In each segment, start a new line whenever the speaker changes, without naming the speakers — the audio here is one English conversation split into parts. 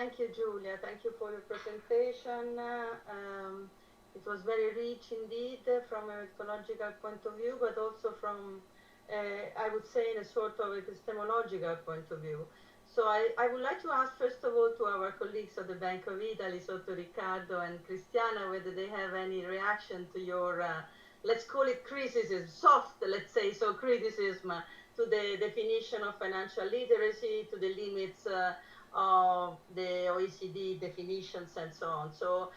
Thank you, Julia. Thank you for your presentation. It was very rich indeed from a methodological point of view, but also from, I would say, in a sort of epistemological point of view. So I would like to ask, first of all, to our colleagues of the Bank of Italy, so to Riccardo and Cristiana, whether they have any reaction to your, let's call it criticism, soft, let's say, so criticism to the definition of financial literacy, to the limits of the OECD definitions and so on. So,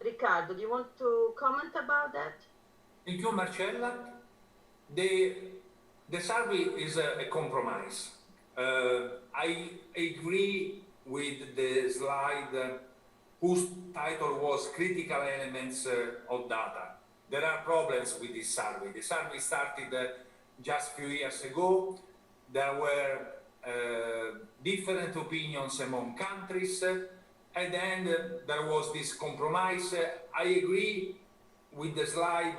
Riccardo, do you want to comment about that?
Thank you, Marcella. The survey is a compromise. I agree with the slide whose title was Critical Elements of Data. There are problems with this survey. The survey started just a few years ago. There were different opinions among countries. At the end, there was this compromise. I agree with the slide,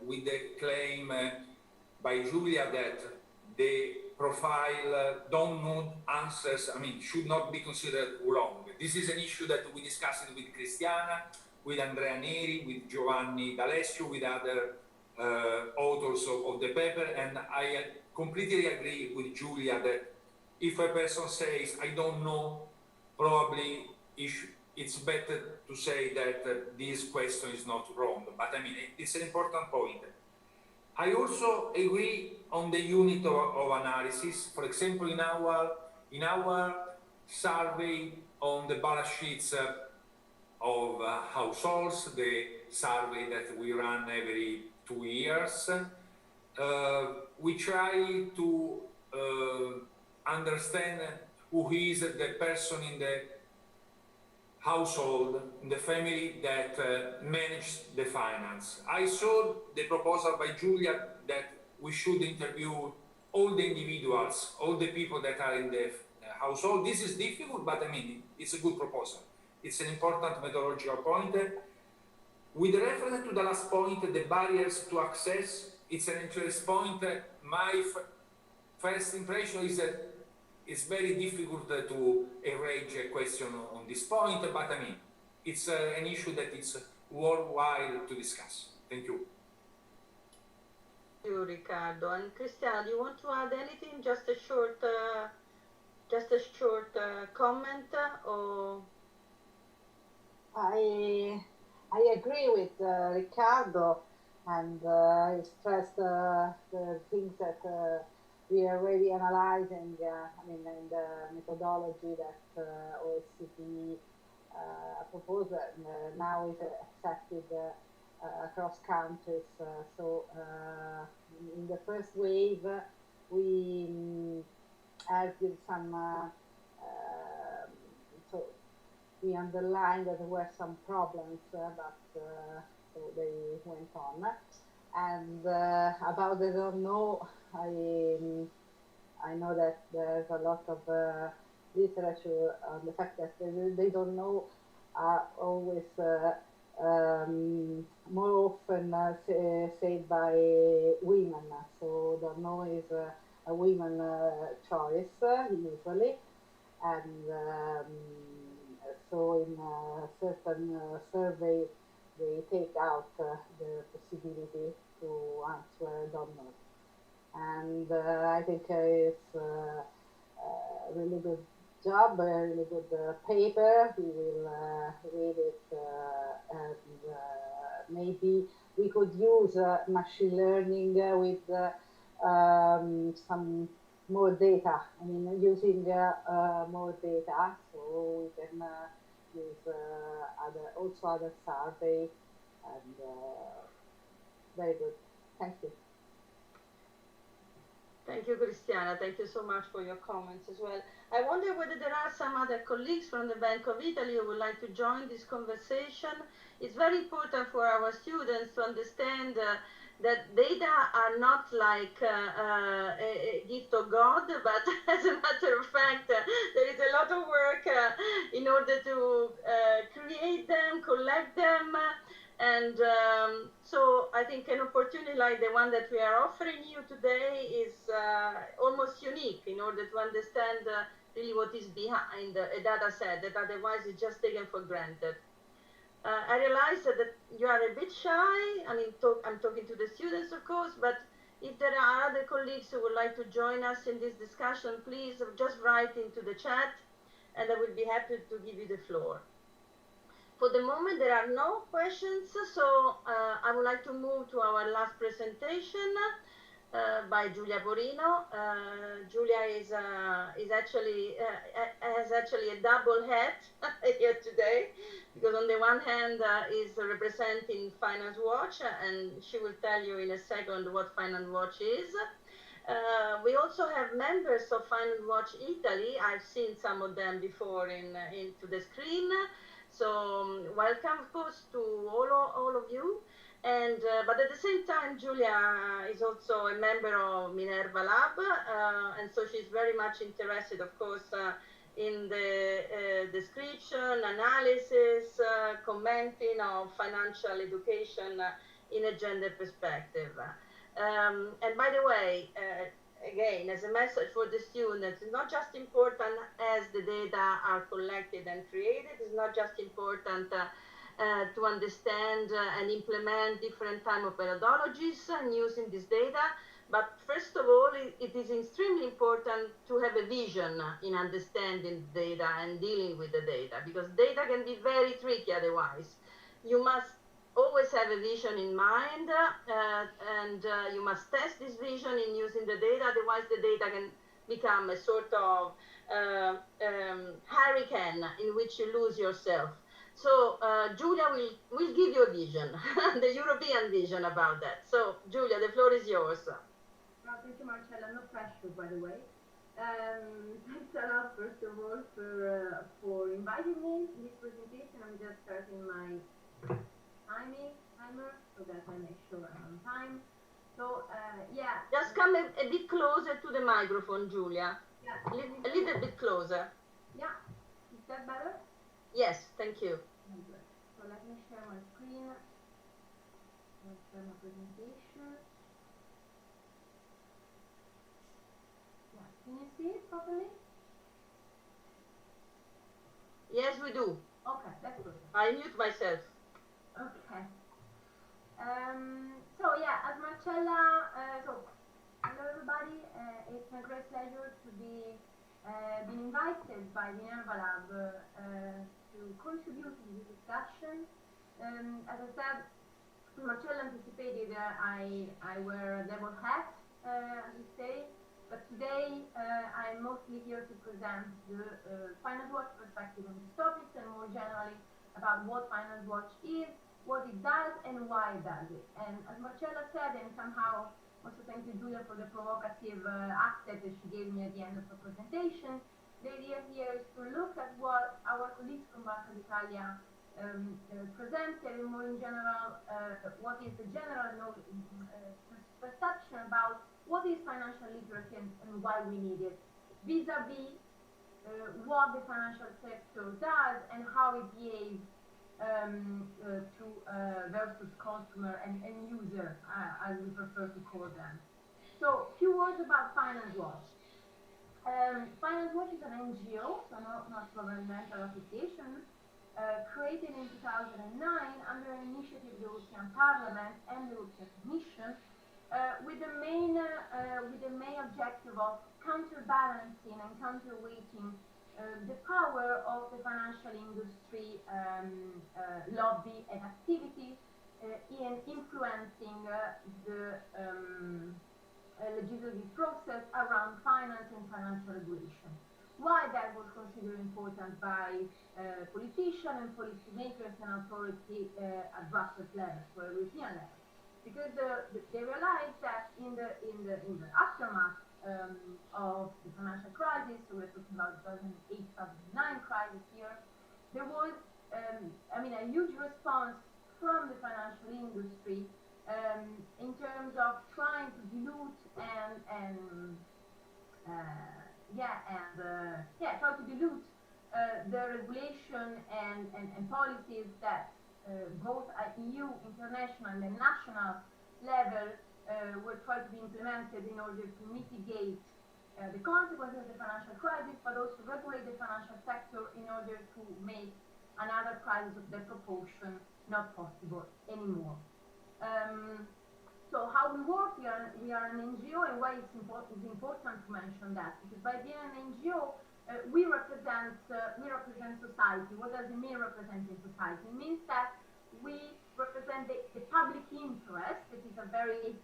with the claim by Julia that the profile don't know answers, should not be considered wrong. This is an issue that we discussed with Cristiana, with Andrea Neri, with Giovanni D'Alessio, with other authors of the paper, and I completely agree with Julia that if a person says, I don't know, probably it's better to say that this question is not wrong, but it's an important point. I also agree on the unit of analysis. For example, in our survey on the balance sheets of households, the survey that we run every 2 years, we try to understand who is the person in the household, in the family that manages the finance. I saw the proposal by Julia that we should interview all the individuals, all the people that are in the household. This is difficult, but it's a good proposal. It's an important methodological point. With reference to the last point, the barriers to access, it's an interesting point. My first impression is that it's very difficult to arrange a question on this point, but it's an issue that is worthwhile to discuss. Thank you.
Thank you, Riccardo. And Cristiana, do you want to add anything? Just a short comment, or?
I agree with Riccardo, and I stress the things that we are already analyzing, in the methodology that OECD proposed, and now is accepted across countries. So in the first wave, we argued some, so we underlined that there were some problems, but so they went on. And about the don't know, I know that there's a lot of literature on the fact that they don't know are always more often said by women. So don't know is a women choice usually, and so in certain surveys they take out the possibility to answer don't know. And I think it's a really good job, a really good paper. We will read it, and maybe we could use machine learning with some more data. Using more data, so we can use other survey, and very good. Thank you.
Thank you, Cristiana. Thank you so much for your comments as well. I wonder whether there are some other colleagues from the Bank of Italy who would like to join this conversation. It's very important for our students to understand that data are not like a gift of God, but as a matter of fact, there is a lot of work in order to create them, collect them, and so I think an opportunity like the one that we are offering you today is almost unique in order to understand really what is behind a data set that otherwise is just taken for granted. I realize that you are a bit shy. I mean, I'm talking to the students, of course, but if there are other colleagues who would like to join us in this discussion, please just write into the chat, and I will be happy to give you the floor. For the moment, there are no questions, so I would like to move to our last presentation by Giulia Porino. Giulia is actually has actually a double hat here today, because on the one hand is representing Finance Watch, and she will tell you in a second what Finance Watch is. We also have members of Finance Watch Italy. I've seen some of them before into the screen. So welcome, of course, to all of you. And but at the same time, Giulia is also a member of MinervaLab, and so she's very much interested, of course, in the description, analysis, commenting of financial education in a gender perspective. And by the way, again, as a message for the students, it's not just important as the data are collected and created, it's not just important to understand and implement different type of methodologies and using this data, but first of all, it is extremely important to have a vision in understanding the data and dealing with the data, because data can be very tricky otherwise. You must always have a vision in mind, and you must test this vision in using the data, otherwise the data can become a sort of hurricane in which you lose yourself. So Giulia will give you a vision, the European vision about that. So Giulia, the floor is yours.
Well, thank you, Marcella. No pressure, by the way. Thanks a lot, first of all, for inviting me to this presentation. I'm just starting my timer so that I make sure I'm on time. So yeah.
Just come a bit closer to the microphone, Giulia.
Yeah.
A little bit closer.
Yeah. Is that better?
Yes, thank you.
Good. So let me share my screen. Let's share my presentation. Yeah. Can you see it properly?
Yes, we do.
Okay, that's good.
I mute myself.
Okay. So yeah, as Marcella, so hello everybody. It's a great pleasure to be been invited by MinervaLab to contribute to this discussion. As I said, Marcella anticipated I wear a double hat, as you say, but today I'm mostly here to present the Finance Watch perspective on these topics, and more generally about what Finance Watch is, what it does, and why it does it. And as Marcella said, and somehow also thank you, Giulia, for the provocative accent that she gave me at the end of the presentation, the idea here is to look at what our colleagues from Banca d'Italia presented, and more in general, what is the general perception about what is financial literacy and why we need it, vis-a-vis what the financial sector does and how it behaves versus consumer and user, as we prefer to call them. So, a few words about Finance Watch. Finance Watch is an NGO, so not governmental association, created in 2009 under an initiative of the European Parliament and the European Commission, with the main objective of counterbalancing and counterweighting the power of the financial industry lobby and activity in influencing the legislative process around finance and financial regulation. Why that was considered important by politicians and policymakers and authority at Brussels level, so European level, because they realized that in the aftermath of the financial crisis, so we're talking about 2008-2009 crisis here, there was, a huge response from the financial industry in terms of trying to dilute try to dilute the regulation and policies that both at EU, international, and national level were trying to be implemented in order to mitigate the consequences of the financial crisis, but also regulate the financial sector in order to make another crisis of that proportion not possible anymore. So how we work, we are an NGO, and why it's important to mention that, because by being an NGO, we represent society. What does it mean representing society? It means that we represent the public interest. It is a very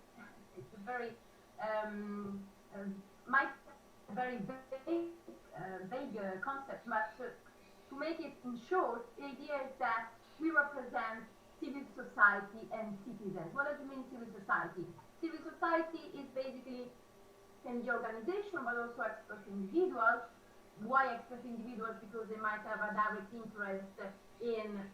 vague concept, but to make it in short, the idea is that we represent civil society and citizens. What does it mean, civil society? Civil society is basically can be organization, but also expert individuals. Why expert individuals? Because they might have a direct interest in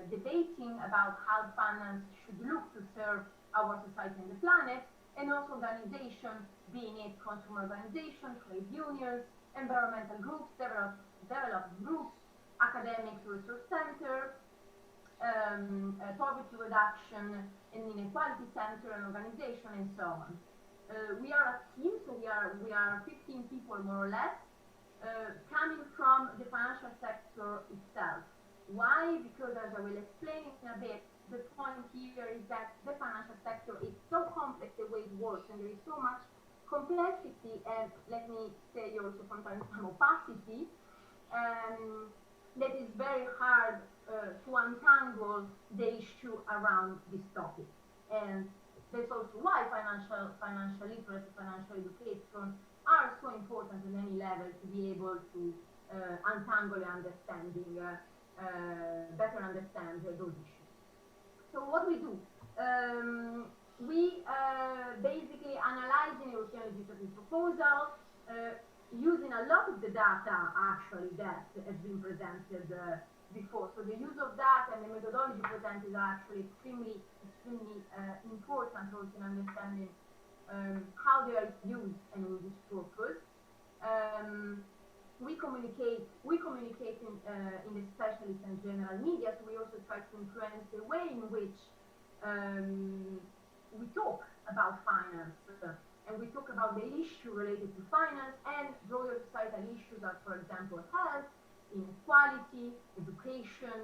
debating about how finance should look to serve our society and the planet, and also organizations, being it consumer organizations, trade unions, environmental groups, development groups, academic research center, poverty reduction and inequality center and organization, and so on. We are a team, so we are 15 people more or less, coming from the financial sector itself. Why? Because, as I will explain in a bit, the point here is that the financial sector is so complex the way it works, and there is so much complexity, and let me say also sometimes some opacity, that is very hard to untangle the issue around this topic. And that's also why financial literacy, financial education are so important at any level to be able to untangle better understand those issues. So what we do, we basically analyzing European legislative proposals, using a lot of the data actually that has been presented before. So the use of data and the methodology presented are actually extremely important also in understanding how they are used and with this purpose. We communicate in the specialist and general media, so we also try to influence the way in which we talk about finance, and we talk about the issue related to finance, and broader societal issues are, for example, health, inequality, education,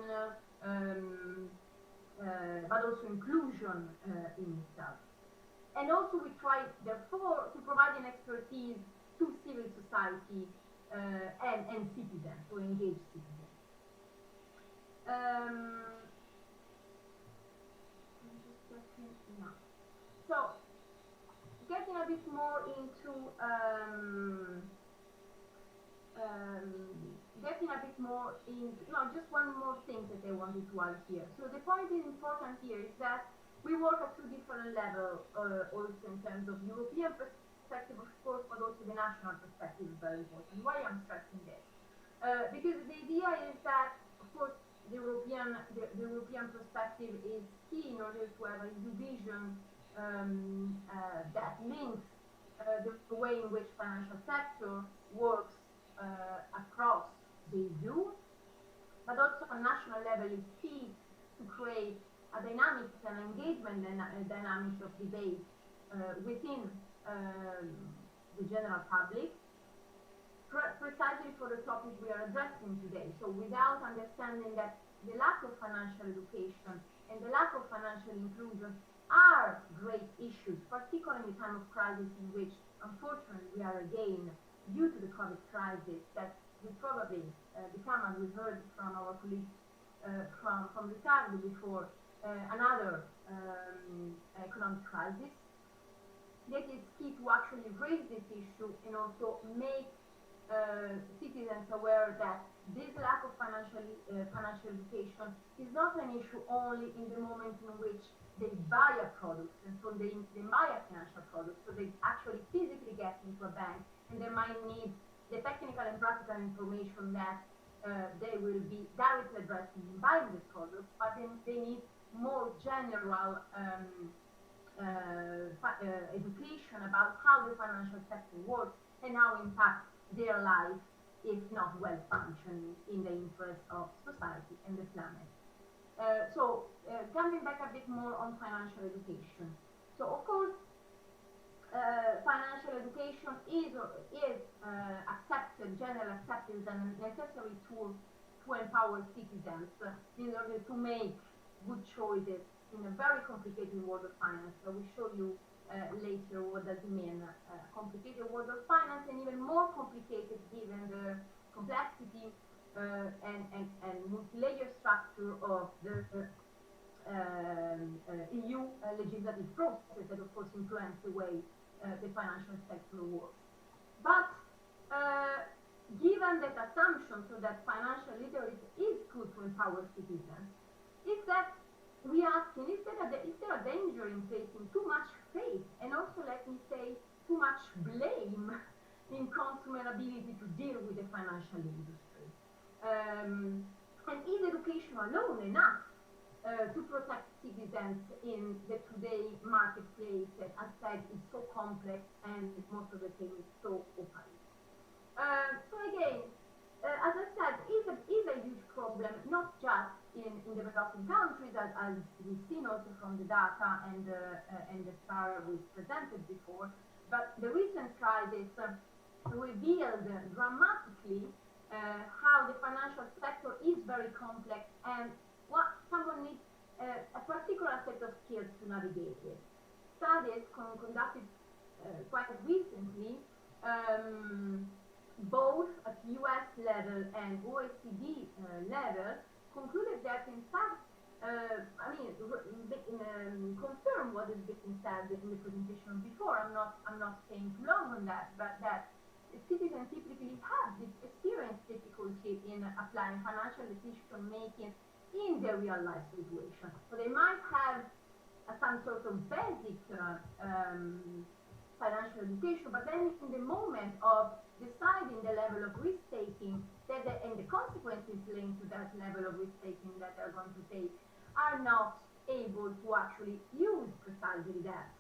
but also inclusion in itself. And also we try, therefore, to provide an expertise to civil society and citizens, to engage citizens. So, getting a bit more into just one more thing that I wanted to add here. So the point is important here is that we work at two different levels, also in terms of European perspective, of course, but also the national perspective is very important. Why I'm stressing this? Because the idea is that, of course, the European perspective is key in order to have a EU vision that links the way in which financial sector works across the EU, but also on national level is key to create a dynamic and engagement and a dynamic of debate within the general public, precisely for the topic we are addressing today. So without understanding that the lack of financial education and the lack of financial inclusion are great issues, particularly in time of crisis in which, unfortunately, we are again, due to the COVID crisis, that will probably become, as we heard from our colleagues from Riccardo before, another economic crisis. That is key to actually raise this issue and also make citizens aware that this lack of financial education is not an issue only in the moment in which they buy a product, and so they buy a financial product, so they actually physically get into a bank, and they might need the technical and practical information that they will be directly addressing in buying this product, but then they need more general education about how the financial sector works and how it impacts their life if not well functioning in the interest of society and the planet. So coming back a bit more on financial education. So of course, financial education is accepted, generally accepted as a necessary tool to empower citizens in order to make good choices in a very complicated world of finance. I will show you later what does it mean, complicated world of finance, and even more complicated given the complexity and multi-layer structure of the EU legislative process that of course influence the way the financial sector works. But given that assumption, so that financial literacy is good to empower citizens, is that we asking, is there a danger in placing too much faith and also, let me say, too much blame in consumer ability to deal with the financial industry? And is education alone enough to protect citizens in the today marketplace that, as said, is so complex and most of the time is so opaque? So again, as I said, is a huge problem, not just in developing countries, as we've seen also from the data and the chart we presented before, but the recent crisis revealed dramatically how the financial sector is very complex and what someone needs a particular set of skills to navigate it. Studies conducted quite recently, both at US level and OECD level, concluded that in fact, confirm what has been said in the presentation before. I'm not staying too long on that, but that citizens typically have this experience difficulty in applying financial decision making in their real life situation. So they might have some sort of basic financial education, but then in the moment of deciding the level of risk taking and the consequences linked to that level of risk taking that they're going to take, are not able to actually use precisely that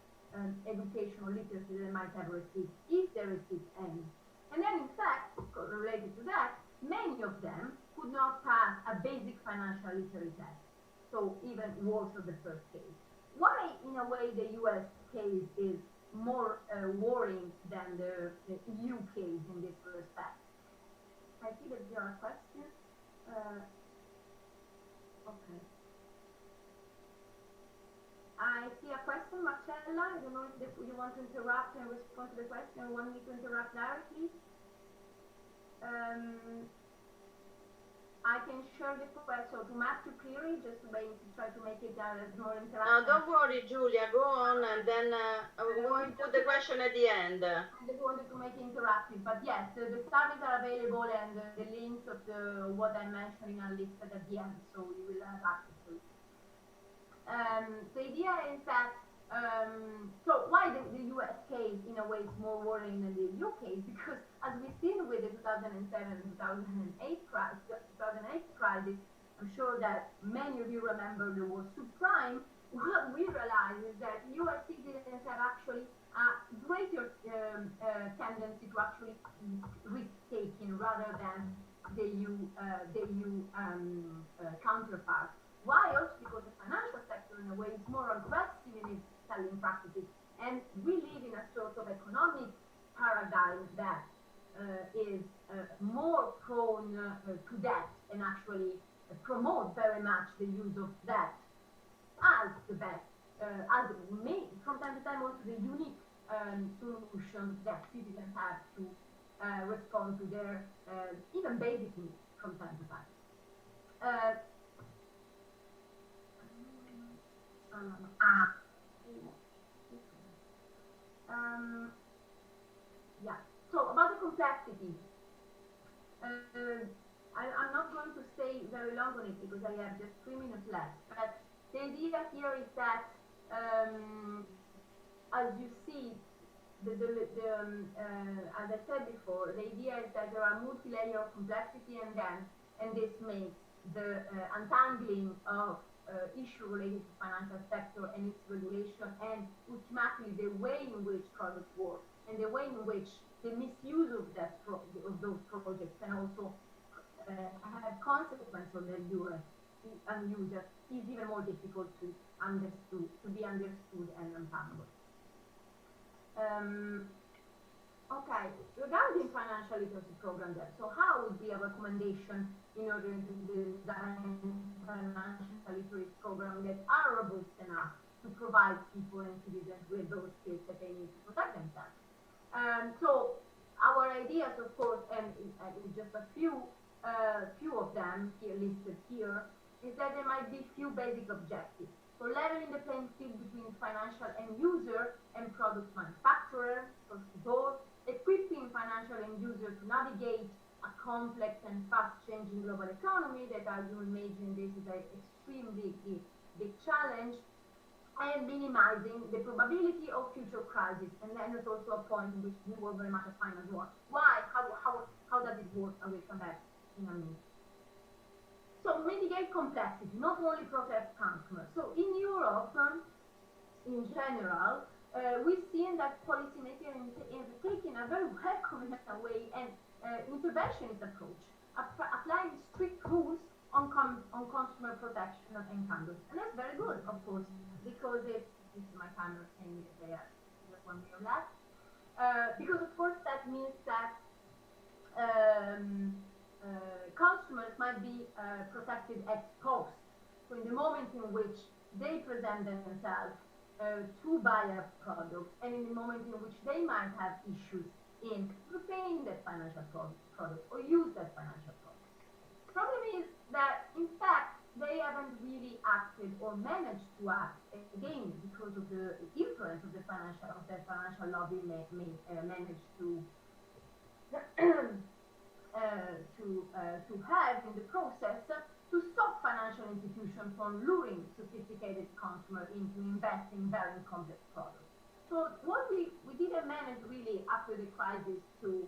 educational literacy they might have received, if they received any. And then in fact, related to that, many of them could not pass a basic financial literacy test. So even worse of the first case. Why, in a way, the US case is more worrying than the EU case in this respect? I see that there are questions. Okay. I see a question, Marcella. I don't know if you want to interrupt and respond to the question, or want me to interrupt directly. I can share the question to Matthew Cleary, just to try to make it more interactive.
No, don't worry, Julia, go on, and then we will put the question at the end.
I just wanted to make it interactive, but yes, the studies are available, and the links of what I'm mentioning are listed at the end, so you will have access to it. The idea is that, so why the US case in a way is more worrying than the EU case? Because as we've seen with the 2007-2008 crisis, I'm sure that many of you remember the war subprime. What we realize is that US citizens have actually a greater tendency to actually risk-taking rather than the EU counterpart. Why? Also because the financial sector, in a way, is more aggressive in its selling practices, and we live in a sort of economic paradigm that is more prone to debt, and actually promote very much the use of debt as the best, as from time to time also the unique solution that citizens have to respond to their even basic needs from time to time. Yeah, so about the complexity, I'm not going to stay very long on it because I have just 3 minutes left, but the idea here is that, as you see, as I said before, the idea is that there are multi-layer of complexity, and this makes the untangling of issue related to financial sector and its regulation, and ultimately the way in which products work, and the way in which the misuse of those projects can also have consequences on their users is even more difficult to be understood and untangled. Okay, regarding financial literacy program then, so how would be a recommendation in order to design financial literacy program that are robust enough to provide people and citizens with those skills that they need to protect themselves? So our ideas, of course, and just a few of them here listed here, is that there might be few basic objectives. So leveling the playing field between financial end user and product manufacturer, first of all, equipping financial end user to navigate a complex and fast-changing global economy that, as you imagine, this is an extremely big challenge, and minimizing the probability of future crises. And then there's also a point in which we work very much at time as well. Why? How does it work? I will come back in a minute. So mitigate complexity, not only protect consumers. So in Europe, in general, we've seen that policymakers is taking a very welcoming way and interventionist approach, applying strict rules on consumer protection and conduct. And that's very good, of course, because this is my camera saying there, just 1 minute left. Because of course that means that consumers might be protected ex post. So in the moment in which they present themselves to buy a product, and in the moment in which they might have issues in repaying that financial product or use that financial product. Problem is that, in fact, they haven't really acted or managed to act, again, because of the influence of the financial lobby managed to have in the process to stop financial institutions from luring sophisticated consumers into investing very complex products. So what we didn't manage really after the crisis to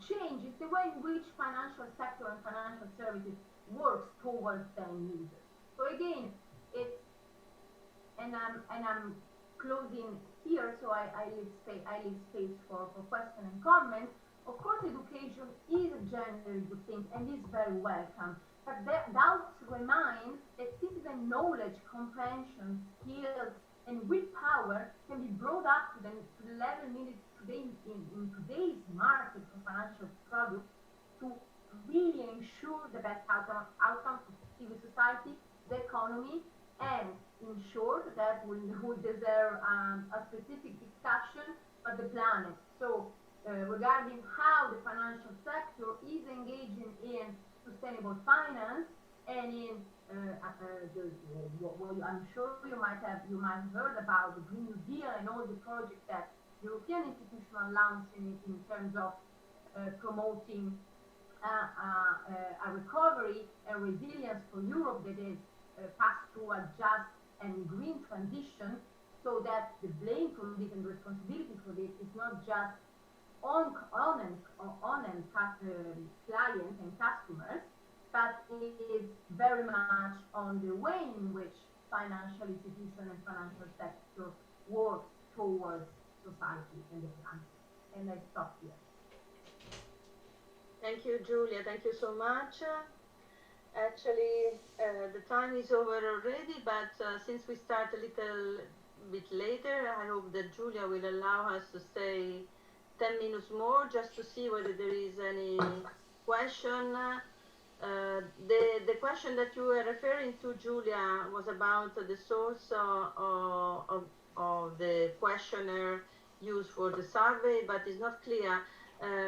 change is the way in which financial sector and financial services works towards the end users. So again, it's and I'm closing here, so I leave space for question and comment. Of course, education is a generally good thing and is very welcome, but doubts remain that citizen knowledge, comprehension, skills, and willpower can be brought up to the level needed today in today's market for financial products to really ensure the best outcome for civil society, the economy, and ensure that we would deserve a specific discussion of the planet. So regarding how the financial sector is engaging in sustainable finance and in I'm sure you might have heard about the Green New Deal and all the projects that European institutions are launching in terms of promoting a recovery and resilience for Europe that is passed through a just and green transition, so that the blame for this and responsibility for this is not just on clients and customers, but it is very much on the way in which financial institution and financial sector work towards society and the planet. And I stop here.
Thank you, Julia. Thank you so much. Actually, the time is over already, but since we start a little bit later, I hope that Julia will allow us to stay 10 minutes more just to see whether there is any question. The question that you were referring to, Julia, was about the source of the questionnaire used for the survey, but it's not clear.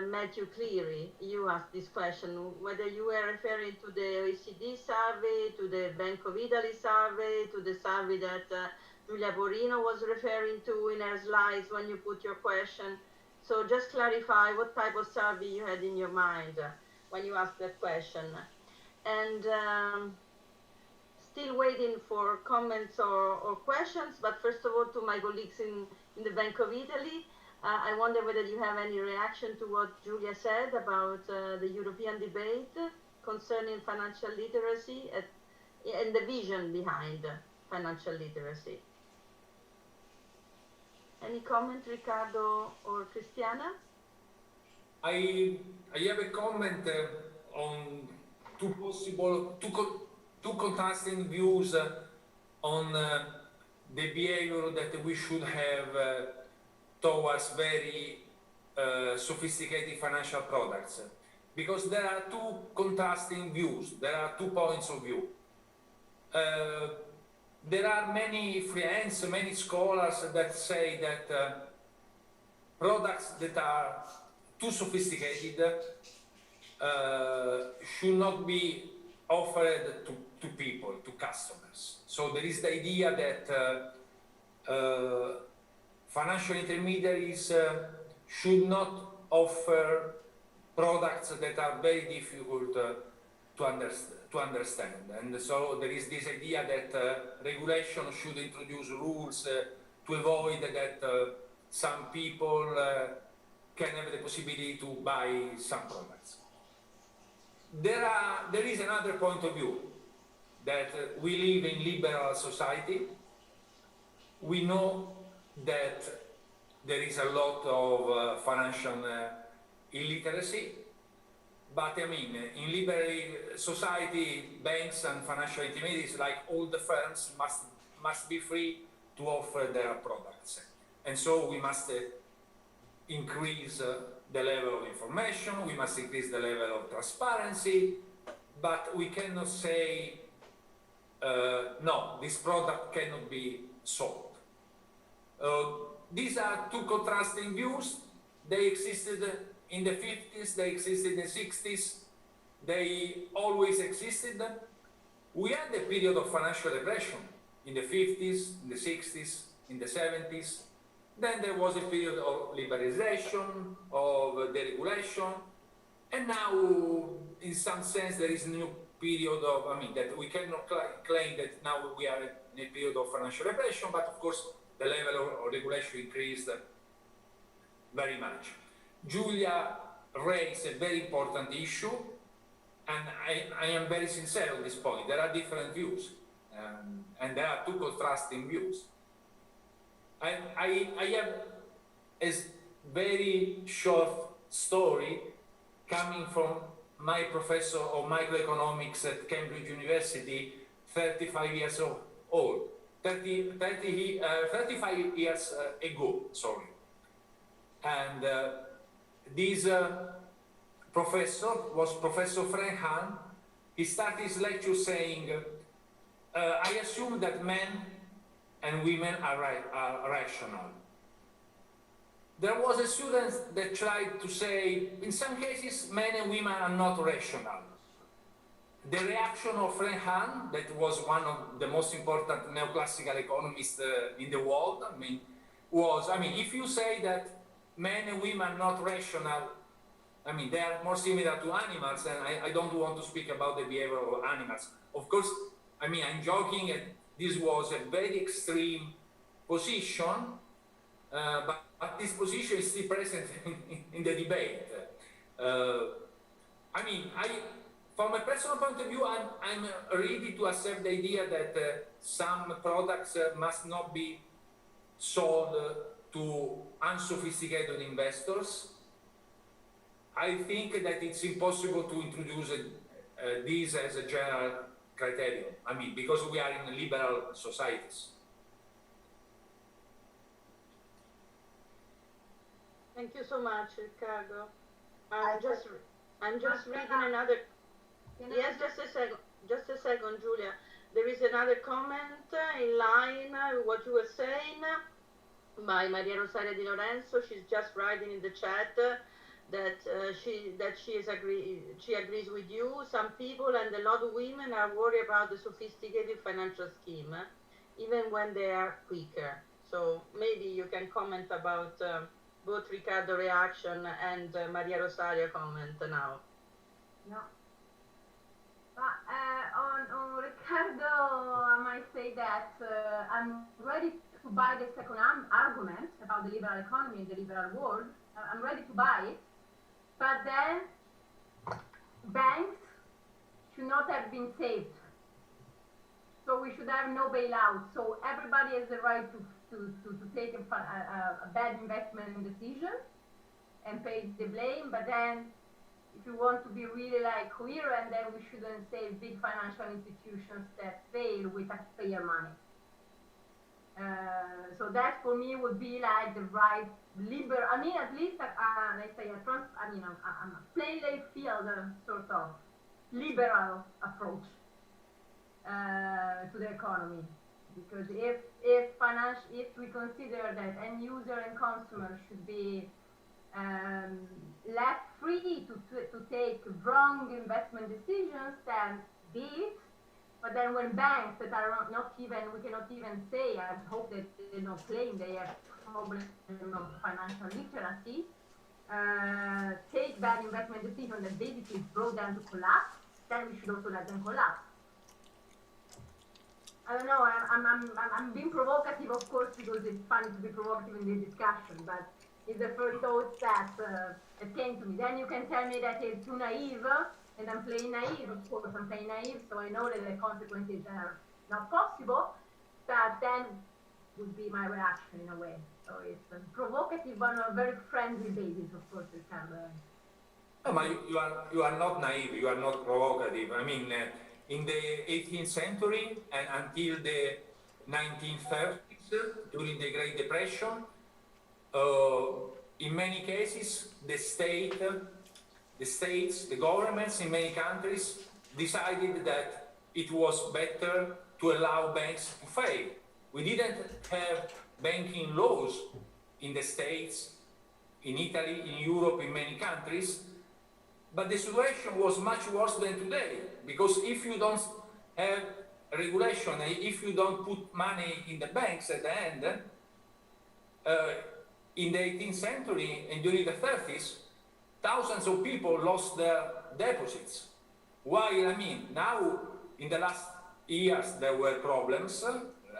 Matthew Cleary, you asked this question, whether you were referring to the OECD survey, to the Bank of Italy survey, to the survey that Giulia Borino was referring to in her slides when you put your question. So just clarify what type of survey you had in your mind when you asked that question. And still waiting for comments or questions, but first of all, to my colleagues in the Bank of Italy, I wonder whether you have any reaction to what Julia said about the European debate concerning financial literacy and the vision behind financial literacy. Any comment, Riccardo or Cristiana?
I have a comment on two contrasting views on the behavior that we should have towards very sophisticated financial products, because there are two contrasting views, there are 2 points of view. There are many friends, many scholars that say that products that are too sophisticated should not be offered to people, to customers. So there is the idea that financial intermediaries should not offer products that are very difficult to understand. And so there is this idea that regulation should introduce rules to avoid that some people can have the possibility to buy some products. There is another point of view, that we live in liberal society. We know that there is a lot of financial illiteracy, but I mean, in liberal society, banks and financial intermediaries, like all the firms, must be free to offer their products. And so we must increase the level of information, we must increase the level of transparency, but we cannot say, no, this product cannot be sold. These are two contrasting views. They existed in the 50s, they existed in the 60s, they always existed. We had a period of financial repression in the 50s, in the 60s, in the 70s. Then there was a period of liberalization, of deregulation, and now, in some sense, there is a new period of, I mean, that we cannot claim that now we are in a period of financial repression, but of course, the level of regulation increased very much. Julia raised a very important issue, and I am very sincere on this point. There are different views, and there are two contrasting views. I have a very short story coming from my professor of microeconomics at Cambridge University, 35 years old. 35 years ago, sorry. And this professor was Professor Frank Hahn. He started his lecture saying, I assume that men and women are rational. There was a student that tried to say, in some cases, men and women are not rational. The reaction of Frank Hahn, that was one of the most important neoclassical economists in the world, was, if you say that men and women are not rational, they are more similar to animals, and I don't want to speak about the behavior of animals. Of course, I'm joking, and this was a very extreme position, but this position is still present in the debate. From a personal point of view, I'm ready to accept the idea that some products must not be sold to unsophisticated investors. I think that it's impossible to introduce this as a general criterion. Because we are in liberal societies.
Thank you so much, Riccardo. I'm just reading another. Yes, just a second, Julia. There is another comment in line with what you were saying by Maria Rosaria Di Lorenzo. She's just writing in the chat that she agrees with you. Some people and a lot of women are worried about the sophisticated financial scheme, even when they are quicker. So maybe you can comment about both Riccardo's reaction and Maria Rosaria comment now.
No. On Riccardo, I might say that I'm ready to buy the second argument about the liberal economy and the liberal world. I'm ready to buy it, but then banks should not have been saved. So we should have no bailout. So everybody has the right to take a bad investment decision and pay the blame, but then if you want to be really coherent, then we shouldn't save big financial institutions that fail with taxpayer money. So that for me would be like the right liberal. I mean, at least let's say a plain left field sort of liberal approach to the economy. Because if we consider that end user and consumer should be left free to take wrong investment decisions, then be it. But then when banks that are not even, we cannot even say, I hope that they don't claim they have problem of financial literacy, take bad investment decisions that basically brought them to collapse, then we should also let them collapse. I don't know, I'm being provocative, of course, because it's fun to be provocative in this discussion, but it's the first thought that came to me. Then you can tell me that it's too naive, and I'm playing naive, of course, I'm playing naive, so I know that the consequences are not possible, but then would be my reaction in a way. So it's provocative, but on a very friendly basis, of course, we can.
No, but you are not naive, you are not provocative. I mean, in the 18th century and until the 1930s, during the Great Depression, in many cases, the states, the governments in many countries decided that it was better to allow banks to fail. We didn't have banking laws in the States, in Italy, in Europe, in many countries, but the situation was much worse than today, because if you don't have regulation, if you don't put money in the banks at the end, in the 18th century and during the 30s, thousands of people lost their deposits. While, I mean, now, in the last years, there were problems,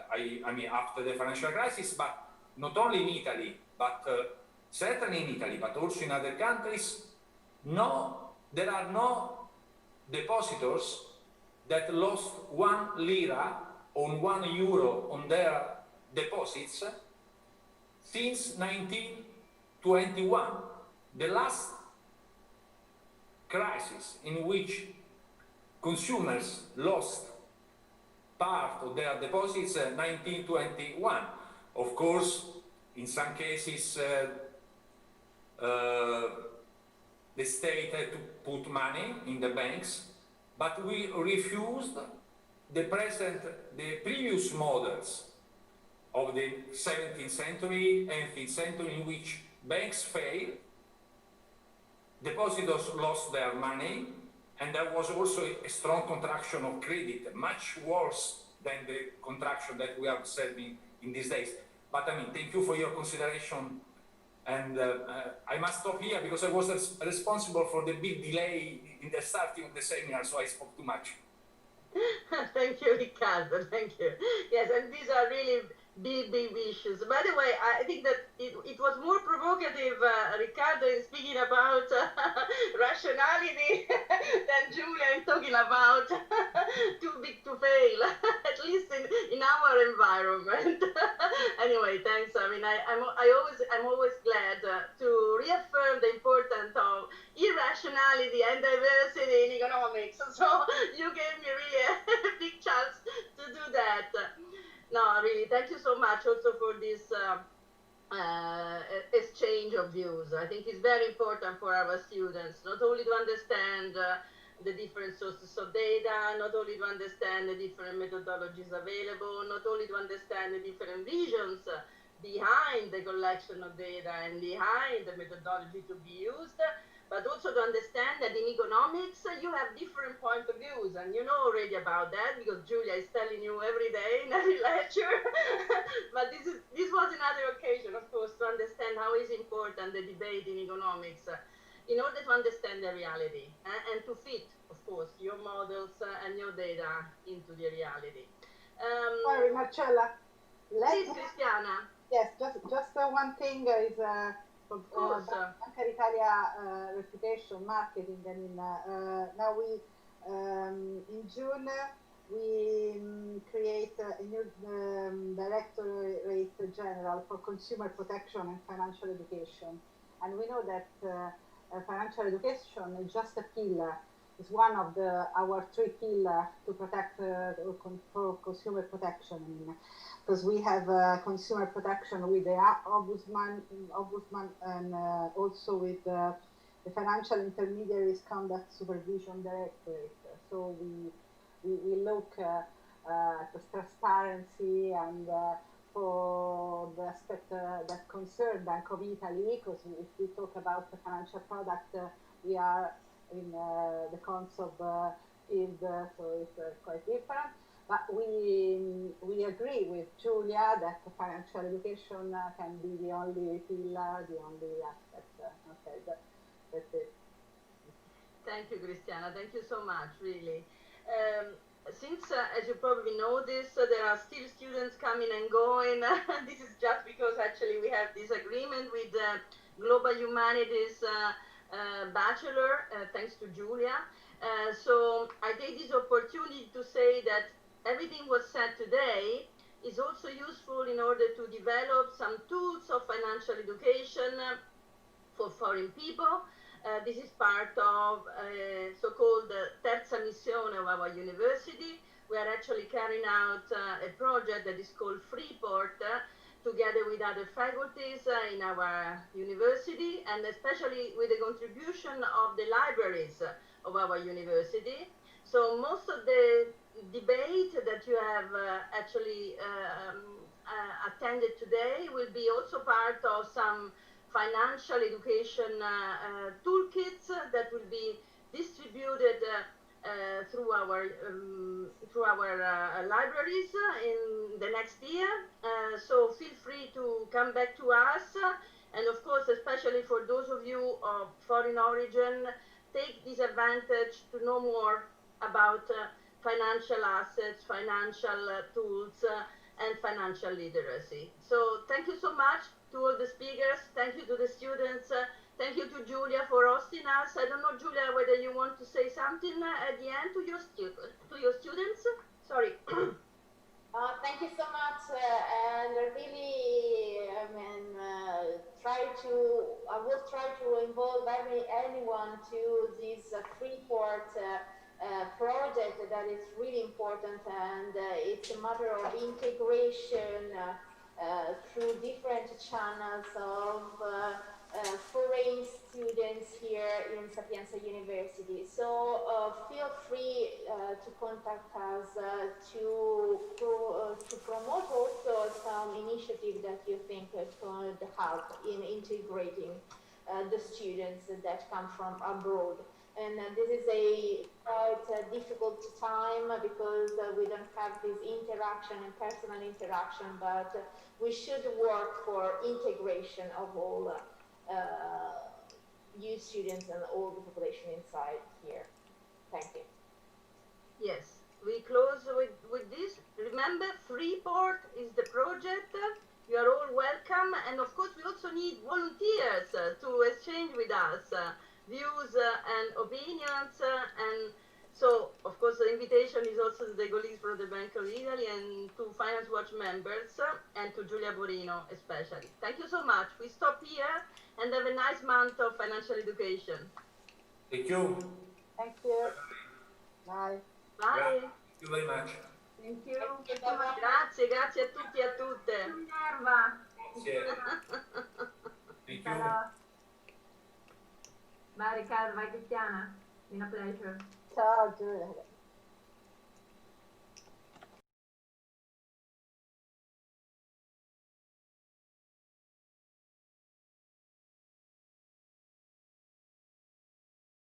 I mean, after the financial crisis, but not only in Italy, but certainly in Italy, but also in other countries, there are no depositors that lost 1 lira or 1 euro on their deposits since 1921. The last crisis in which consumers lost part of their deposits, 1921. Of course, in some cases, the state had to put money in the banks, but we refused the previous models of the 17th century, 18th century, in which banks failed, depositors lost their money, and there was also a strong contraction of credit, much worse than the contraction that we are observing in these days. But I mean, thank you for your consideration. And I must stop here because I was responsible for the big delay in the starting of the seminar, so I spoke too much.
Thank you, Riccardo. Thank you. Yes, and these are really big issues. By the way, I think that it was more provocative, Riccardo, in speaking about rationality than Julia in talking about too big to fail, at least in our environment. Anyway, thanks. I mean, I'm always glad to reaffirm the importance of irrationality and diversity in economics. So you gave me really a big chance to do that. No, really, thank you so much also for this exchange of views. I think it's very important for our students, not only to understand the different sources of data, not only to understand the different methodologies available, not only to understand the different visions behind the collection of data and behind the methodology to be used, but also to understand that in economics you have different point of views, and you know already about that because Julia is telling you every day in every lecture. But this was another occasion, of course, to understand how is important the debate in economics in order to understand the reality and to fit, of course, your models and your data into the reality.
Sorry, Marcella.
Please, Cristiana.
Yes, just one thing is Banca Italia reputation marketing. I mean, now we in June we create a new Directorate General for Consumer Protection and Financial Education, and we know that financial education is just a pillar is one of our three pillars to protect for consumer protection. I mean, because we have consumer protection with the ombudsman and also with the Financial Intermediaries Conduct Supervision Directorate. So we look at the transparency and for the aspect that concerns Bank of Italy, because if we talk about the financial product, we are in the concept field, so it's quite different. But we agree with Giulia that financial education can be the only pillar, the only aspect. Okay, that's it.
Thank you, Cristiana. Thank you so much, really. Since, as you probably noticed, there are still students coming and going. This is just because actually we have this agreement with the Global Humanities Bachelor, thanks to Giulia. So I take this opportunity to say that everything was said today is also useful in order to develop some tools of financial education for foreign people. This is part of so-called terza missione of our university. We are actually carrying out a project that is called Freeport together with other faculties in our university, and especially with the contribution of the libraries of our university. So most of the debate that you have actually attended today will be also part of some financial education toolkits that will be distributed through our libraries in the next year. So feel free to come back to us, and of course, especially for those of you of foreign origin, take this advantage to know more about financial assets, financial tools, and financial literacy. So thank you so much to all the speakers. Thank you to the students. Thank you to Giulia for hosting us. I don't know, Giulia, whether you want to say something at the end to your students. Sorry.
Thank you so much, and really, I mean, I will try to involve anyone to this Freeport project that is really important, and it's a matter of integration through different channels of foreign students here in Sapienza University. So feel free to contact us to promote also some initiative that you think could help in integrating the students that come from abroad. And this is a quite difficult time because we don't have this interaction and personal interaction, but we should work for integration of all new students and all the population inside here. Thank you.
Yes, we close with this. Remember, Freeport is the project. You are all welcome. And of course, we also need volunteers to exchange with us views and opinions. And so, of course, the invitation is also to the colleagues from the Bank of Italy and to Finance Watch members and to Giulia Borino especially. Thank you so much. We stop here and have a nice month of financial education.
Thank you.
Thank you. Bye.
Bye.
Thank you very much.
Thank you.
Grazie, grazie a tutti e a tutte.
Minerva.
Grazie. Thank you.
Bye Riccardo, bye Cristiana. Been a pleasure.
Ciao Giulia.